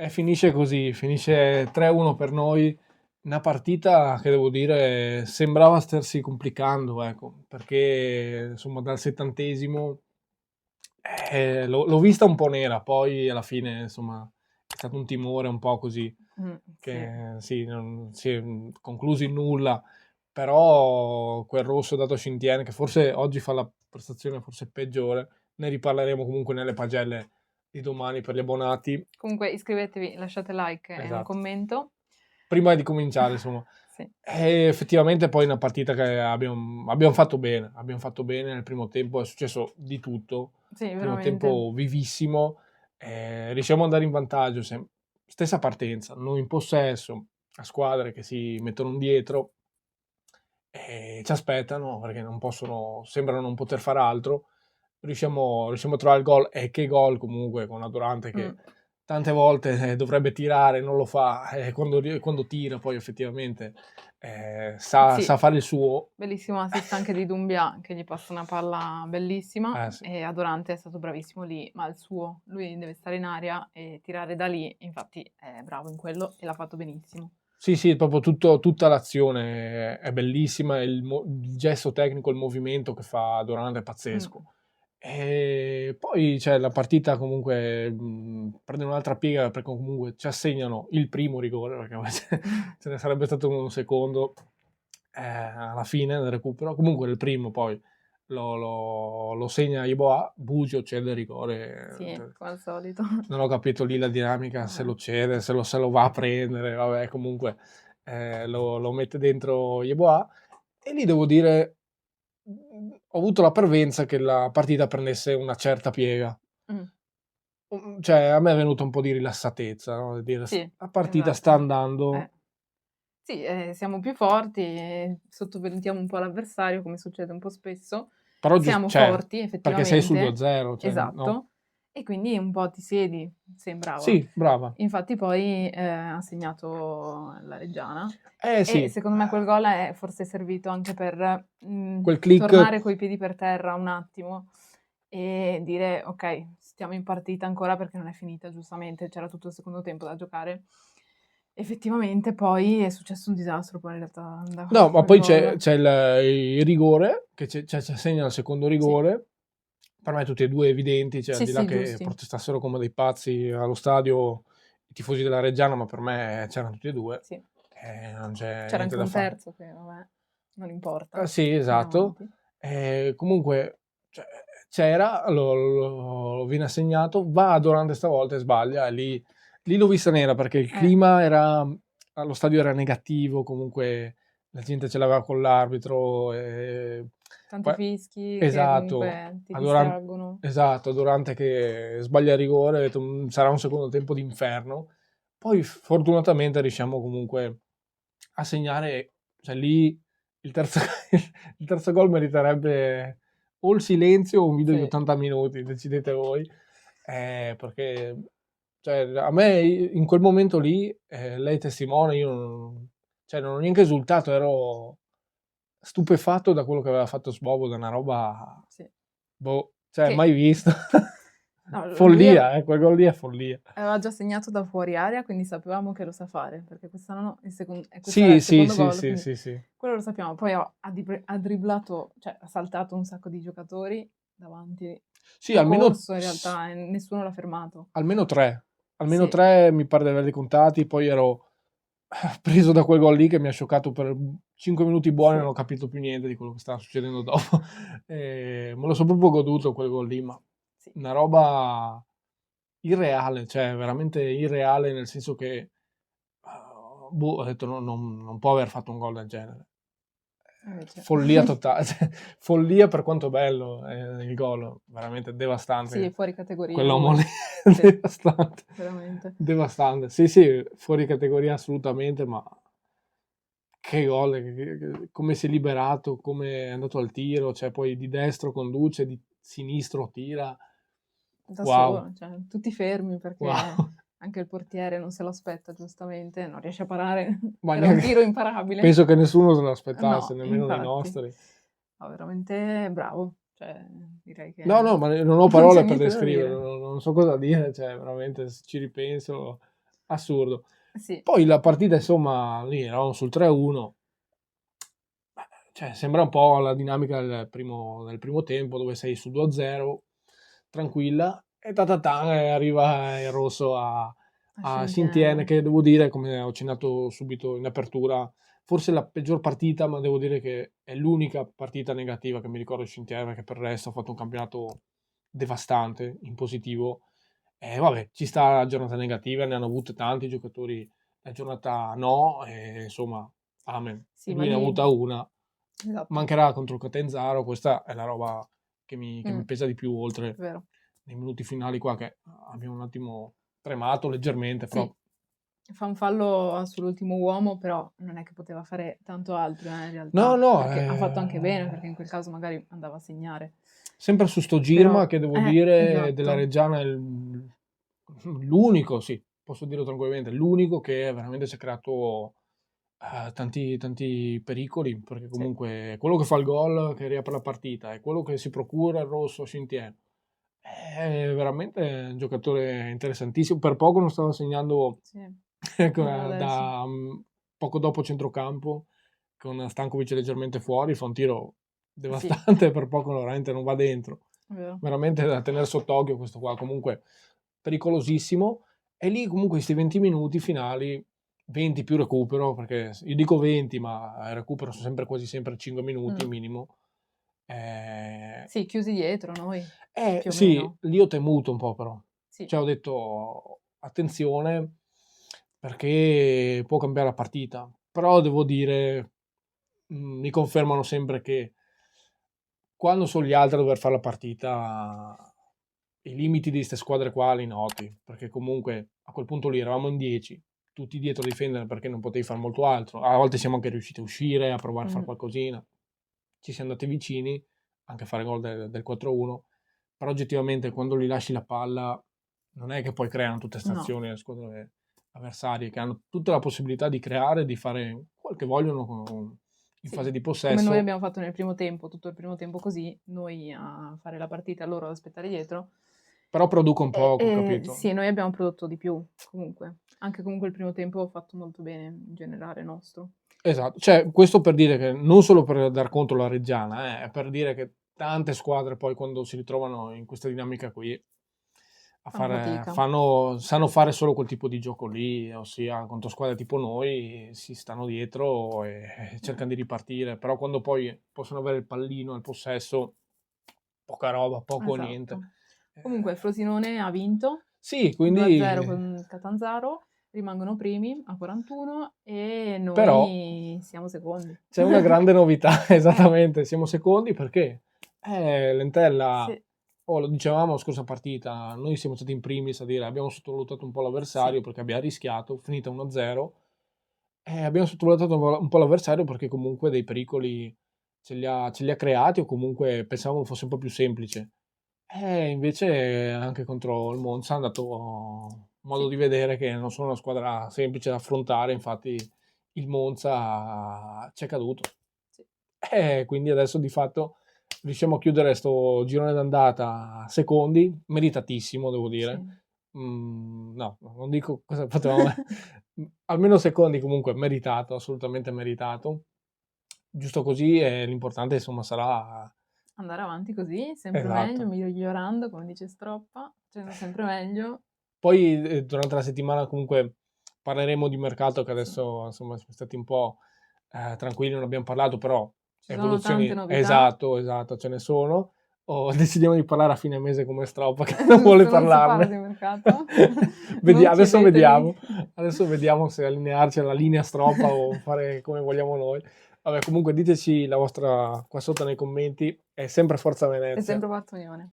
Finisce così, finisce 3-1 per noi, una partita che devo dire sembrava starsi complicando, ecco, perché insomma dal 70esimo l'ho vista un po' nera, poi alla fine insomma è stato un timore un po' così, Sì. che sì, non si è concluso in nulla, però quel rosso dato a Scintiene, che forse oggi fa la prestazione forse peggiore, ne riparleremo comunque nelle pagelle di domani per gli abbonati. Comunque iscrivetevi, lasciate like e un Esatto. commento. Prima di cominciare, insomma. Sì, Effettivamente poi è una partita che abbiamo fatto bene nel primo tempo, è successo di tutto, sì, primo veramente. tempo vivissimo, riusciamo ad andare in vantaggio, stessa partenza, noi in possesso, a squadre che si mettono dietro e ci aspettano perché non possono, sembrano non poter fare altro, riusciamo a trovare il gol e che gol comunque con la Durante che Mm. tante volte dovrebbe tirare, non lo fa, quando tira poi effettivamente sa Sì, fare il suo. bellissimo assist anche di Dumbia che gli passa una palla bellissima Sì. e Adorante è stato bravissimo lì, ma il suo, lui deve stare in aria e tirare da lì, infatti è bravo in quello e l'ha fatto benissimo. Sì, sì, proprio tutta l'azione è bellissima, il gesto tecnico, il movimento che fa Durante è Mm. pazzesco. E poi c'è la partita comunque prende un'altra piega perché comunque ci assegnano il primo rigore, perché poi ce ne sarebbe stato uno secondo alla fine del recupero. Comunque il primo poi lo segna Yeboah, Bugio cede il rigore. Sì, come al solito. Non ho capito lì la dinamica, se Vabbè. lo cede, se lo va a prendere, vabbè, comunque lo mette dentro Yeboah. E lì devo dire, ho avuto la parvenza che la partita prendesse una certa piega. Mm. Cioè, a me è venuta un po' di rilassatezza, no? Di dire, Sì, la partita sta esatto. andando, Eh. Sì, siamo più forti, sottovalutiamo un po' l'avversario, come succede un po' spesso. però Siamo cioè, forti perché sei sul effettivamente, 2-0, cioè, no? esatto, e quindi un po' ti siedi, sembrava. Sì, brava. Infatti poi ha segnato la Reggiana e Sì, secondo me quel gol è forse servito anche per quel click, tornare coi piedi per terra un attimo e dire ok, stiamo in partita ancora perché non è finita, giustamente, c'era tutto il secondo tempo da giocare. Effettivamente poi è successo un disastro poi in realtà da no, ma quel poi c'è, gol. c'è il rigore, che ci assegna il secondo Sì, rigore, per me tutti e due evidenti, cioè al sì, di là sì, che giusti. protestassero come dei pazzi allo stadio i tifosi della Reggiana, ma per me c'erano tutti e due, Sì. non c'è C'era niente anche da un fare. terzo che vabbè, non importa. Sì, Andiamo esatto. avanti. Comunque cioè, c'era, lo viene assegnato, va a Dorante stavolta e sbaglia, e lì l'ho vista nera perché il Eh, clima era, allo stadio era negativo, comunque la gente ce l'aveva con l'arbitro. tanti Poi- fischi che esatto, comunque ti a distraggono. esatto, Durante che sbaglia il rigore, ho detto, sarà un secondo tempo d'inferno. Poi fortunatamente riusciamo comunque a segnare, cioè lì il terzo, il terzo gol meriterebbe o il silenzio o un video di Sì. 80 minuti, decidete voi. Perché cioè, a me in quel momento lì, lei è testimone, io cioè, non ho neanche esultato, ero stupefatto da quello che aveva fatto Svoboda, una roba, Sì. boh, cioè Che mai visto. no, lui Follia, quel gol lì è follia. aveva già segnato da fuori area, quindi sapevamo che lo sa fare, perché quest'anno e questo era Sì, il sì, secondo sì, gol, sì, quindi sì, sì. quello lo sappiamo. Poi ha dribblato, cioè ha saltato un sacco di giocatori davanti, Sì, ha corso in realtà e nessuno l'ha fermato. almeno tre. Almeno Sì, tre mi pare di averli contati, poi ero preso da quel gol lì che mi ha scioccato per 5 minuti buoni e non sì, ho capito più niente di quello che stava succedendo dopo. Me lo sono proprio goduto quel gol lì, ma sì. una roba irreale, cioè veramente irreale nel senso che boh, ho detto non può aver fatto un gol del genere. Invece Follia totale, cioè, follia per quanto bello il gol, veramente sì, devastante. fuori categoria Quell'uomo lui. lì, Sì, devastante, veramente. devastante. Sì, sì, fuori categoria assolutamente, ma che gol, come si è liberato, come è andato al tiro, cioè poi di destro conduce, di sinistro tira. Da Wow, solo, cioè tutti fermi perché wow. anche il portiere non se lo aspetta giustamente, non riesce a parare. Ma Era un neanche, tiro imparabile. penso che nessuno se lo aspettasse, No, nemmeno dei infatti. nostri. No, veramente bravo. Cioè, direi che No, no, ma non ho non c'è parole per niente da descriverlo, dire. non so cosa dire, cioè veramente se ci ripenso. assurdo. Sì. Poi la partita, insomma, lì eravamo sul 3-1. Cioè, sembra un po' la dinamica del primo tempo, dove sei su 2-0, tranquilla, e arriva il rosso A a Saint-Étienne, Saint-Étienne. che devo dire, come ho accennato subito in apertura, forse la peggior partita, ma devo dire che è l'unica partita negativa che mi ricordo di Saint-Étienne, perché per il resto ha fatto un campionato devastante, in positivo. E vabbè, ci sta la giornata negativa, ne hanno avute tanti i giocatori, la giornata no, e insomma, amen. Sì, ma Lui ne ha lì avuta una, esatto. mancherà contro il Catanzaro, questa è la roba che mi Mh, pesa di più, oltre vero. nei minuti finali qua che abbiamo un attimo tremato leggermente, però Sì, fa un fallo sull'ultimo uomo, però non è che poteva fare tanto altro, in no, realtà, no, perché ha fatto anche bene, perché in quel caso magari andava a segnare. sempre su sto Però Girma che devo dire della esatto. Reggiana è l'unico, sì, posso dirlo tranquillamente, l'unico che veramente ci ha creato tanti pericoli, perché Sì, comunque quello che fa il gol, che riapre la partita, e quello che si procura il rosso a Saint-Étienne. È veramente un giocatore interessantissimo. Per poco non stava segnando sì, ecco, vero adesso. da poco dopo centrocampo, con Stankovic leggermente fuori, fa un tiro Sì, devastante, per poco veramente non va dentro. vero. Veramente da tenere sott'occhio questo qua, comunque pericolosissimo. E lì comunque questi 20 minuti finali, 20 più recupero, perché io dico 20, ma il recupero sono sempre quasi sempre 5 minuti Mh. minimo. Eh, Sì, chiusi dietro noi, più o sì, meno. lì ho temuto un po' però. Sì, Cioè ho detto attenzione perché può cambiare la partita. Però devo dire, mi confermano sempre che quando sono gli altri a dover fare la partita, i limiti di queste squadre qua li noti, perché comunque a quel punto lì eravamo in 10, tutti dietro a difendere perché non potevi fare molto altro. A volte siamo anche riusciti a uscire, a provare a fare mh, qualcosina. Ci siamo andati vicini, anche a fare gol del 4-1, però oggettivamente quando gli lasci la palla non è che poi creano tutte queste no. azioni le squadre avversarie, che hanno tutta la possibilità di creare, di fare quel che vogliono in Sì, fase di come noi possesso. abbiamo fatto nel primo tempo, tutto il primo tempo così, noi a fare la partita e loro ad aspettare dietro. Però producono poco, E capito? sì, noi abbiamo prodotto di più comunque. Anche comunque il primo tempo fatto molto bene in generale nostro. Esatto, cioè questo per dire che non solo per dar conto alla Reggiana, è per dire che tante squadre poi quando si ritrovano in questa dinamica qui Fan fatica. sanno fare solo quel tipo di gioco lì, ossia contro squadre tipo noi si stanno dietro e Eh, cercano di ripartire, però quando poi possono avere il pallino, il possesso, poca roba, poco o niente. esatto. Comunque il Eh, Frosinone ha vinto sì, 2-0 quindi con Catanzaro, rimangono primi a 41 e però noi siamo secondi. c'è una grande novità, Eh, esattamente, siamo secondi perché Lentella, sì, lo dicevamo la scorsa partita, noi siamo stati in primis a dire abbiamo sottovalutato un po' sì, l'avversario perché abbiamo rischiato, finita 1-0, abbiamo sottovalutato un po' l'avversario perché comunque dei pericoli ce li ha creati o comunque pensavamo fosse un po' più semplice. Invece anche contro il Monza ha dato modo sì, di vedere che non sono una squadra semplice da affrontare, infatti il Monza ci è caduto. sì, Quindi adesso di fatto riusciamo a chiudere sto girone d'andata secondi, meritatissimo devo dire. sì. No, non dico cosa potevamo almeno secondi comunque meritato, assolutamente meritato. Giusto così e l'importante insomma sarà Andare avanti così, sempre meglio, esatto. migliorando, come dice Stroppa, facendo sempre meglio. Poi durante la settimana comunque parleremo di mercato che Sì. adesso insomma siamo stati un po' tranquilli, non abbiamo parlato, però Ci sono tante evoluzioni novità, esatto, ce ne sono. O decidiamo di parlare a fine mese come Stroppa che non vuole giusto, non si parla di parlarne. mercato. Non Adesso chiedeteli. vediamo se allinearci alla linea Stroppa o fare come vogliamo noi. Vabbè, comunque diteci la vostra qua sotto nei commenti. È sempre Forza È Venezia. sempre Forza Unione.